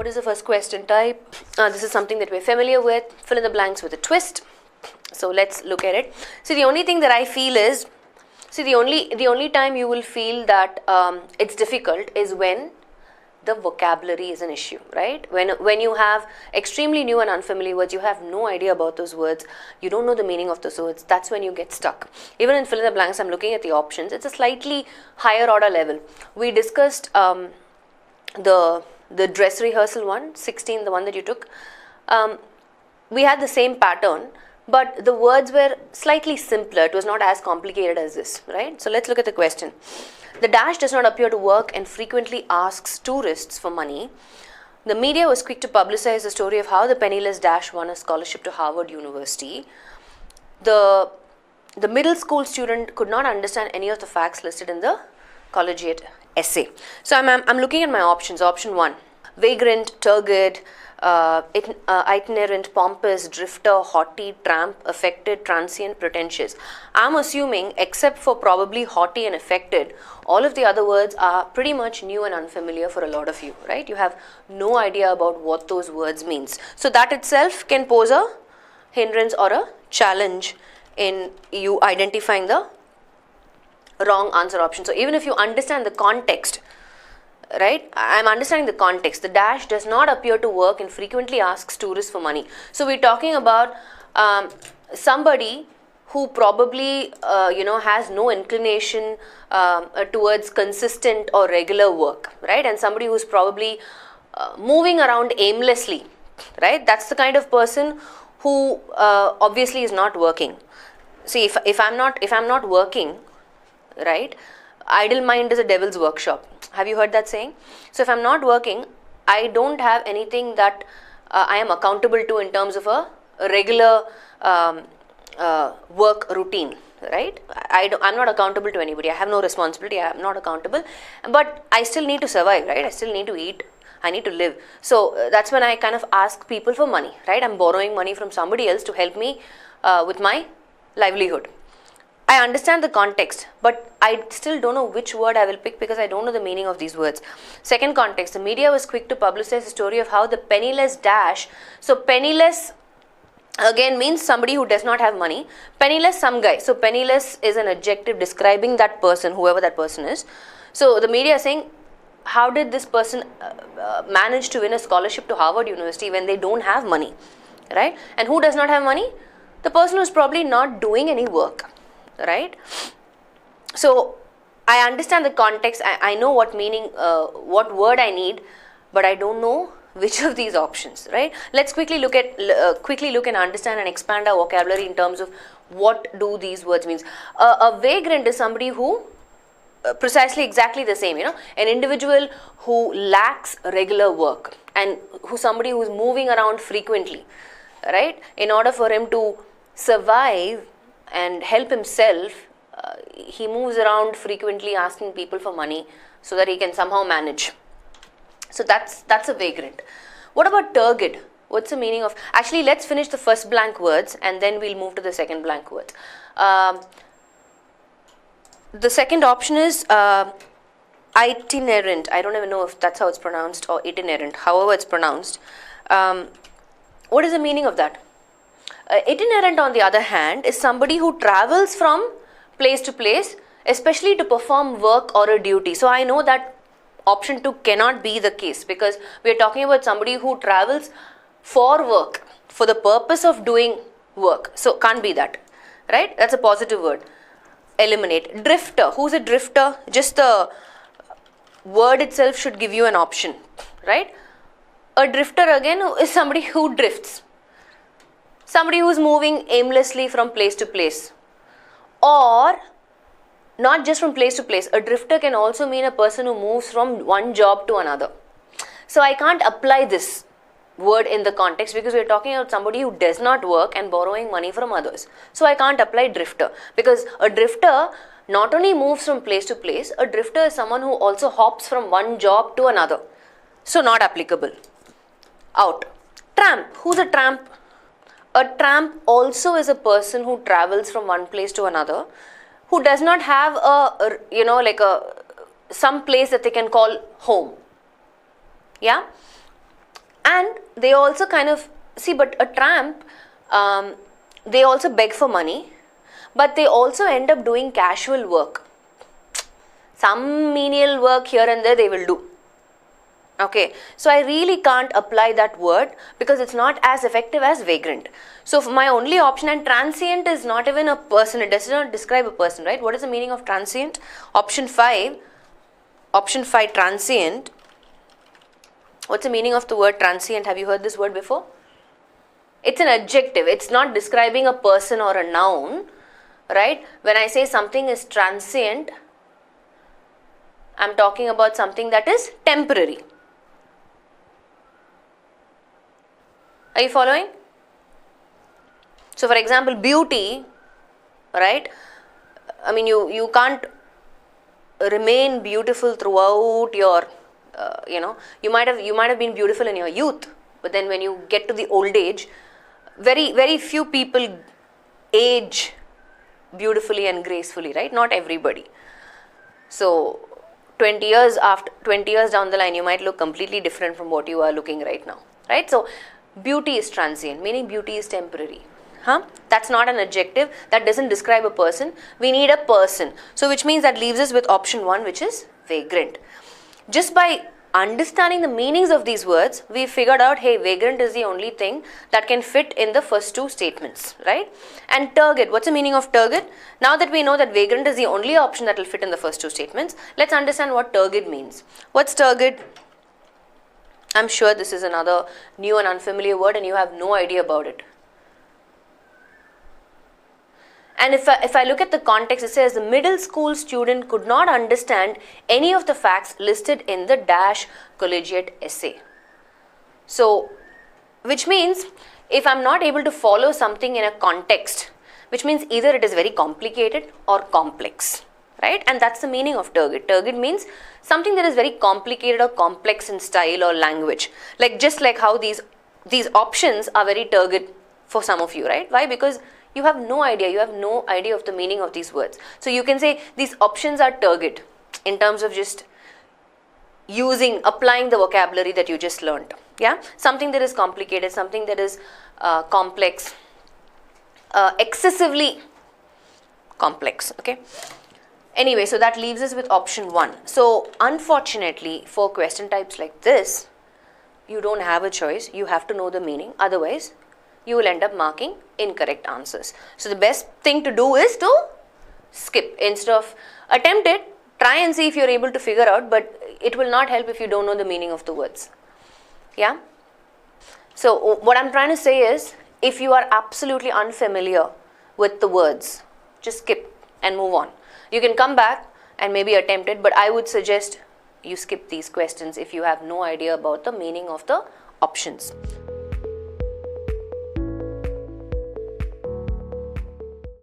What is the first question type? This is something that we're familiar with. Fill in the blanks with a twist. So let's look at it. See, the only thing that I feel is, the only time you will feel that it's difficult is when the vocabulary is an issue, right? When you have extremely new and unfamiliar words, you have no idea about those words, you don't know the meaning of those words, that's when you get stuck. Even in fill in the blanks, I'm looking at the options, it's a slightly higher order level. We discussed the dress rehearsal one, 16, the one that you took. We had the same pattern, but the words were slightly simpler. It was not as complicated as this, right? So let's look at the question. The dash does not appear to work and frequently asks tourists for money. The media was quick to publicize the story of how the penniless dash won a scholarship to Harvard University. The middle school student could not understand any of the facts listed in the collegiate essay. So I'm looking at my options. Option 1, vagrant, turgid, itinerant, pompous, drifter, haughty, tramp, affected, transient, pretentious. I'm assuming, except for probably haughty and affected, all of the other words are pretty much new and unfamiliar for a lot of you, right? You have no idea about what those words means. So that itself can pose a hindrance or a challenge in you identifying the wrong answer option. So even if you understand the context, right, I'm understanding the context. The dash does not appear to work and frequently asks tourists for money. So we're talking about somebody who probably has no inclination towards consistent or regular work, right? And somebody who's probably moving around aimlessly, right? That's the kind of person who obviously is not working. See, if I'm not working, right, idle mind is a devil's workshop. Have you heard that saying? So if I'm not working, I don't have anything that I am accountable to in terms of a regular work routine, right? I'm not accountable to anybody. I have no responsibility. I'm not accountable. But I still need to survive, right? I still need to eat. I need to live. So that's when I kind of ask people for money, right? I'm borrowing money from somebody else to help me with my livelihood. I understand the context, but I still don't know which word I will pick because I don't know the meaning of these words. Second context, the media was quick to publicize the story of how the penniless dash. So penniless again means somebody who does not have money. Penniless, some guy. So penniless is an adjective describing that person, whoever that person is. So the media is saying, how did this person manage to win a scholarship to Harvard University when they don't have money, right? And who does not have money? The person who's probably not doing any work. Right? So I understand the context, I know what meaning, what word I need, but I don't know which of these options, right? Let's quickly look and understand and expand our vocabulary in terms of what do these words mean. A vagrant is somebody who, precisely exactly the same, an individual who lacks regular work and somebody who is moving around frequently, right? In order for him to survive and help himself, he moves around frequently asking people for money so that he can somehow manage. So that's a vagrant. What about turgid? What's the meaning of? Actually, let's finish the first blank words and then we'll move to the second blank words. The second option is itinerant. I don't even know if that's how it's pronounced, or itinerant, however it's pronounced. What is the meaning of that? Itinerant, on the other hand, is somebody who travels from place to place, especially to perform work or a duty. So I know that option 2 cannot be the case because we are talking about somebody who travels for work, for the purpose of doing work. So can't be that, right? That's a positive word. Eliminate. Drifter. Who's a drifter? Just the word itself should give you an option, right? A drifter again is somebody who drifts. Somebody who's moving aimlessly from place to place, or not just from place to place. A drifter can also mean a person who moves from one job to another. So I can't apply this word in the context because we're talking about somebody who does not work and borrowing money from others. So I can't apply drifter because a drifter not only moves from place to place, a drifter is someone who also hops from one job to another. So not applicable. Out. Tramp. Who's a tramp? A tramp also is a person who travels from one place to another, who does not have some place that they can call home. Yeah. And they also kind of, see, but a tramp, they also beg for money, but they also end up doing casual work. Some menial work here and there they will do. Okay, so I really can't apply that word because it's not as effective as vagrant. So for my only option, and transient is not even a person, it does not describe a person, right? What is the meaning of transient? Option 5, transient. What's the meaning of the word transient? Have you heard this word before? It's an adjective, it's not describing a person or a noun, right? When I say something is transient, I'm talking about something that is temporary. Are you following? So for example, beauty, right? I mean, you can't remain beautiful throughout your, you might have been beautiful in your youth, but then when you get to the old age, very few people age beautifully and gracefully, right? Not everybody. So 20 years down the line, you might look completely different from what you are looking right now, right? So beauty is transient, meaning beauty is temporary. That's not an adjective, that doesn't describe a person. We need a person. So which means that leaves us with option 1, which is vagrant. Just by understanding the meanings of these words, we figured out, hey, vagrant is the only thing that can fit in the first 2 statements, right? And turgid, what's the meaning of turgid? Now that we know that vagrant is the only option that will fit in the first 2 statements, let's understand what turgid means. What's turgid? I'm sure this is another new and unfamiliar word and you have no idea about it. And if I look at the context, it says the middle school student could not understand any of the facts listed in the dash collegiate essay. So, which means if I'm not able to follow something in a context, which means either it is very complicated or complex, right? And that's the meaning of turgid. Turgid means something that is very complicated or complex in style or language. Like just like how these options are very turgid for some of you, right? Why? Because you have no idea of the meaning of these words. So you can say these options are turgid in terms of just applying the vocabulary that you just learned. Yeah, something that is complicated, something that is complex, excessively complex. Okay. Anyway, so that leaves us with option 1. So unfortunately, for question types like this, you don't have a choice. You have to know the meaning. Otherwise, you will end up marking incorrect answers. So the best thing to do is to skip. Instead of attempt it, try and see if you're able to figure out, but it will not help if you don't know the meaning of the words. Yeah? So what I'm trying to say is, if you are absolutely unfamiliar with the words, just skip and move on. You can come back and maybe attempt it, but I would suggest you skip these questions if you have no idea about the meaning of the options.